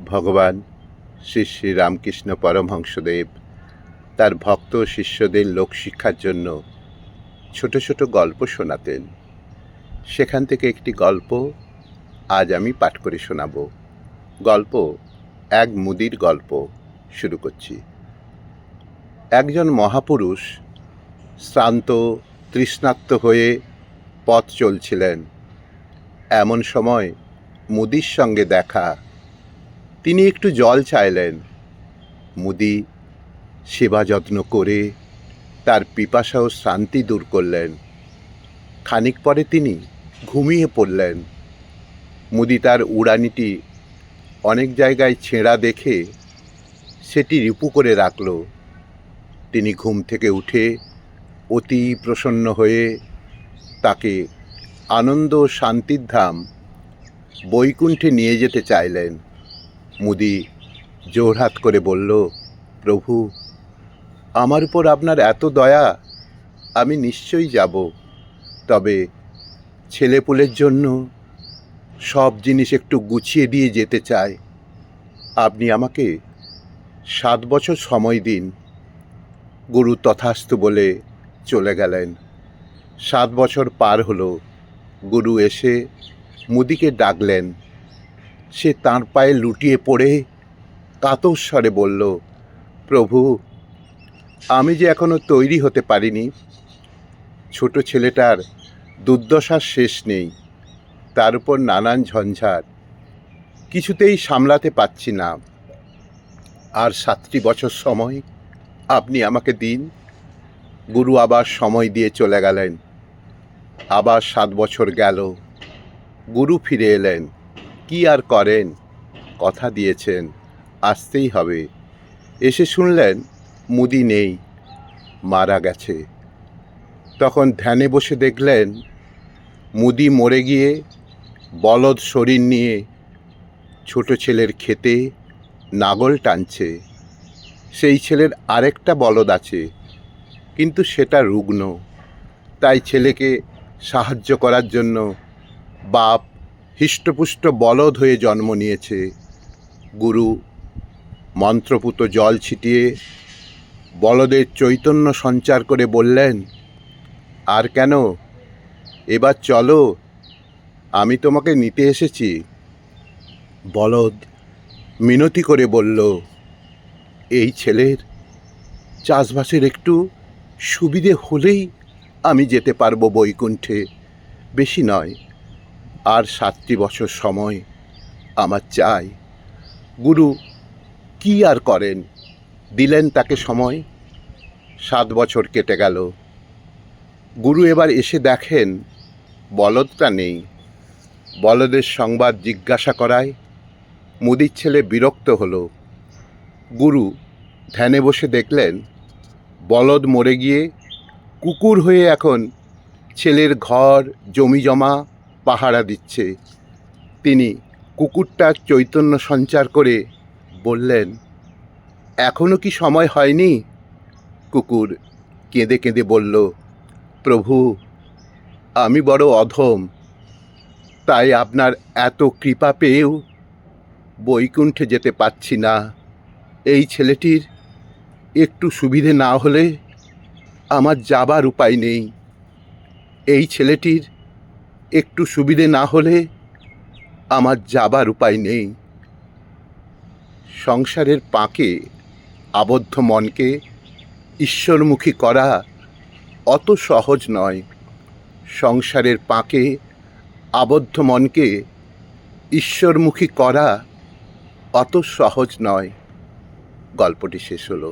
ভগবান শ্রী শ্রী রামকৃষ্ণ পরমহংসদেব তার ভক্ত শিষ্যদের লোকশিক্ষার জন্য ছোট ছোট গল্প শোনাতেন। সেখান থেকে একটি গল্প আজ আমি পাঠ করে শোনাব। গল্প এক মুদির গল্প শুরু করছি। একজন মহাপুরুষ শ্রান্ত তৃষ্ণার্ত হয়ে পথ চলছিলেন। এমন সময় মুদির সঙ্গে দেখা। তিনি একটু জল চাইলেন। মুদি সেবা যত্ন করে তার পিপাসা ও শ্রান্তি দূর করলেন। খানিক পরে তিনি ঘুমিয়ে পড়লেন। মুদি তার উড়ানিটি অনেক জায়গায় ছেঁড়া দেখে সেটি রিপু করে রাখল। তিনি ঘুম থেকে উঠে অতি প্রসন্ন হয়ে তাকে আনন্দ ও শান্তির ধাম বৈকুণ্ঠে নিয়ে যেতে চাইলেন। মুদি জোড়হাত করে বলল, প্রভু, আমার উপর আপনার এত দয়া, আমি নিশ্চয়ই যাব। তবে ছেলেপুলের জন্য সব জিনিস একটু গুছিয়ে দিয়ে যেতে চাই। আপনি আমাকে 7 বছর সময় দিন। গুরু তথাস্তু বলে চলে গেলেন। 7 বছর পার হলো। গুরু এসে মুদিকে ডাকলেন। সে তাঁর পায়ে লুটিয়ে পড়ে কাতর স্বরে বলল, প্রভু, আমি যে এখনো তৈরি হতে পারিনি। ছোট ছেলেটার দুর্দশার শেষ নেই, তার উপর নানান ঝঞ্ঝাট, কিছুতেই সামলাতে পারছি না। আর 7টি বছর সময় আপনি আমাকে দিন। গুরু আবার সময় দিয়ে চলে গেলেন। আবার 7 বছর গেল। গুরু ফিরে এলেন। কি আর করেন, কথা দিয়েছেন, আসতেই হবে। এসে শুনলেন মুদি নেই, মারা গেছে। তখন ধ্যানে বসে দেখলেন মুদি মরে গিয়ে বলদ শরীর নিয়ে ছোট ছেলের ক্ষেতে নাগল টানছে। সেই ছেলের আরেকটা বলদ আছে, কিন্তু সেটা রুগ্ন। তাই ছেলেকে সাহায্য করার জন্য বাপ হৃষ্টপুষ্ট বলদ হয়ে জন্ম নিয়েছে। গুরু মন্ত্রপুত জল ছিটিয়ে বলদের চৈতন্য সঞ্চার করে বললেন, আর কেন, এবার চলো, আমি তোমাকে নিতে এসেছি। বলদ মিনতি করে বলল, এই ছেলের চাষবাসের একটু সুবিধে হলেই আমি যেতে পারবো বৈকুণ্ঠে, বেশি নয়। আর 7টি বছর সময় আমার চাই। গুরু কি আর করেন, দিলেন তাকে সময়। 7 বছর কেটে গেল। গুরু এবার এসে দেখেন বলদটা নেই। বলদের সংবাদ জিজ্ঞাসা করায় মুদির ছেলে বিরক্ত হলো। গুরু ধ্যানে বসে দেখলেন বলদ মরে গিয়ে কুকুর হয়ে এখন ছেলের ঘর জমি জমা পাহারা দিচ্ছে। তিনি কুকুরটার চৈতন্য সঞ্চার করে বললেন, এখনো কি সময় হয়নি? কুকুর কেঁদে কেঁদে বলল, প্রভু, আমি বড় অধম, তাই আপনার এত কৃপা পেয়েও বৈকুণ্ঠে যেতে পারছি না। এই ছেলেটির একটু সুবিধে না হলে আমার যাবার উপায় নেই। এই ছেলেটির একটু সুবিধে না হলে আমার যাবার উপায় নেই। সংসারের পাঁকে আবদ্ধ মনকে ঈশ্বরমুখী করা অত সহজ নয়। সংসারের পাঁকে আবদ্ধ মনকে ঈশ্বরমুখী করা অত সহজ নয়। গল্পটি শেষ হলো।